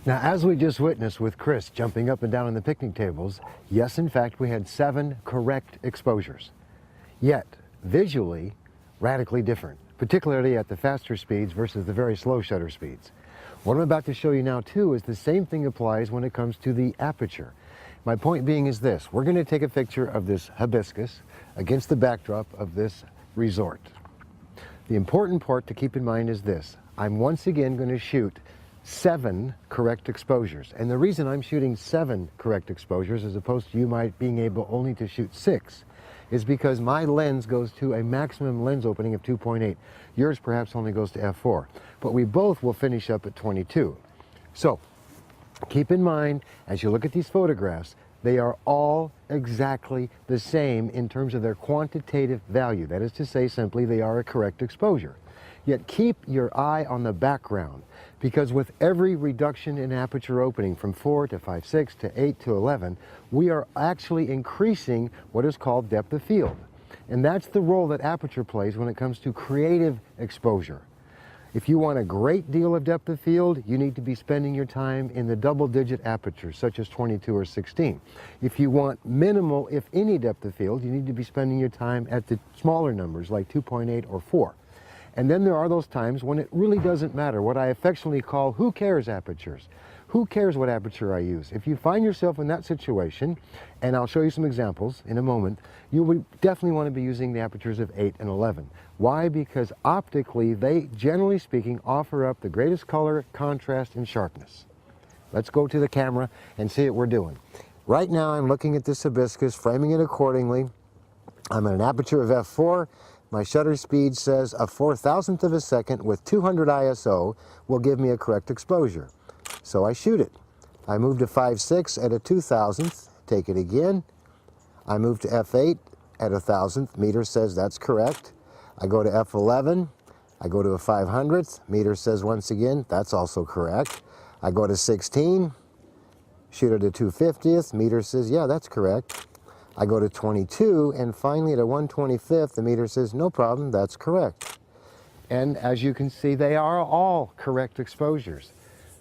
Now, as we just witnessed with Chris jumping up and down on the picnic tables, yes, in fact, we had 7 correct exposures. Yet, visually, radically different, particularly at the faster speeds versus the very slow shutter speeds. What I'm about to show you now, too, is the same thing applies when it comes to the aperture. My point being is this: we're going to take a picture of this hibiscus against the backdrop of this resort. The important part to keep in mind is this: I'm once again going to shoot 7 correct exposures. And the reason I'm shooting 7 correct exposures as opposed to you might being able only to shoot 6 is because my lens goes to a maximum lens opening of 2.8. Yours perhaps only goes to f4, but we both will finish up at 22. So keep in mind, as you look at these photographs, they are all exactly the same in terms of their quantitative value. That is to say, simply, they are a correct exposure. Yet keep your eye on the background, because with every reduction in aperture opening from 4 to 5.6 to 8 to 11, we are actually increasing what is called depth of field. And that's the role that aperture plays when it comes to creative exposure. If you want a great deal of depth of field, you need to be spending your time in the double-digit apertures, such as 22 or 16. If you want minimal, if any, depth of field, you need to be spending your time at the smaller numbers, like 2.8 or 4. And then there are those times when it really doesn't matter, what I affectionately call who cares apertures. Who cares what aperture I use? If you find yourself in that situation, and I'll show you some examples in a moment, you would definitely want to be using the apertures of 8 and 11. Why? Because optically, they, generally speaking, offer up the greatest color, contrast, and sharpness. Let's go to the camera and see what we're doing. Right now, I'm looking at this hibiscus, framing it accordingly. I'm at an aperture of f4. My shutter speed says a 4,000th of a second with 200 ISO will give me a correct exposure. So I shoot it. I move to 5.6 at a 2,000th, take it again. I move to f8 at a 1,000th, meter says that's correct. I go to f11, I go to a 500th, meter says once again that's also correct. I go to 16, shoot at a 250th, meter says yeah, that's correct. I go to 22, and finally at a 125th, the meter says no problem, that's correct. And as you can see, they are all correct exposures.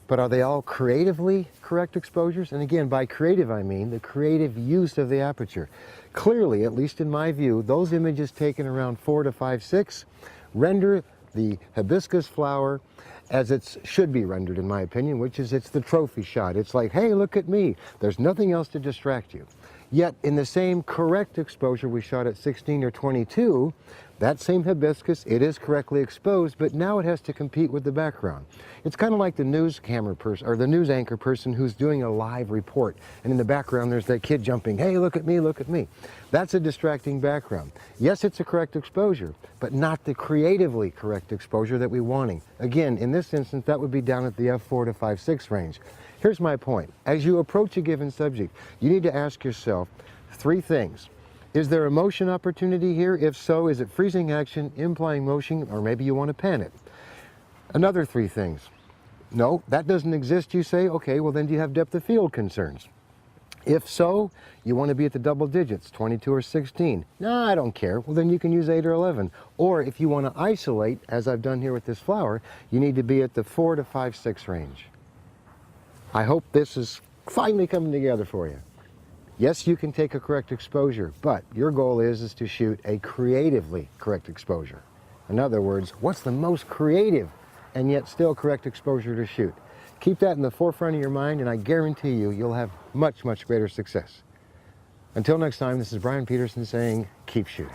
But are they all creatively correct exposures? And again, by creative I mean the creative use of the aperture. Clearly, at least in my view, those images taken around 4 to 5.6 render the hibiscus flower as it should be rendered, in my opinion, which is it's the trophy shot. It's like, hey, look at me. There's nothing else to distract you. Yet in the same correct exposure we shot at 16 or 22, that same hibiscus, it is correctly exposed, but now it has to compete with the background. It's kind of like the news camera person, or the news anchor person who's doing a live report, and in the background there's that kid jumping, hey, look at me, look at me. That's a distracting background. Yes, it's a correct exposure, but not the creatively correct exposure that we're wanting. Again, in this instance, that would be down at the f4 to 5.6 range. Here's my point. As you approach a given subject, you need to ask yourself 3 things. Is there a motion opportunity here? If so, is it freezing action, implying motion, or maybe you want to pan it? Another 3 things. No, that doesn't exist, you say. Okay, well then do you have depth of field concerns? If so, you want to be at the double digits, 22 or 16. No, I don't care. Well, then you can use 8 or 11. Or if you want to isolate, as I've done here with this flower, you need to be at the 4 to 5.6 range. I hope this is finally coming together for you. Yes, you can take a correct exposure, but your goal is to shoot a creatively correct exposure. In other words, what's the most creative and yet still correct exposure to shoot? Keep that in the forefront of your mind, and I guarantee you, you'll have much, much greater success. Until next time, this is Bryan Peterson saying, keep shooting.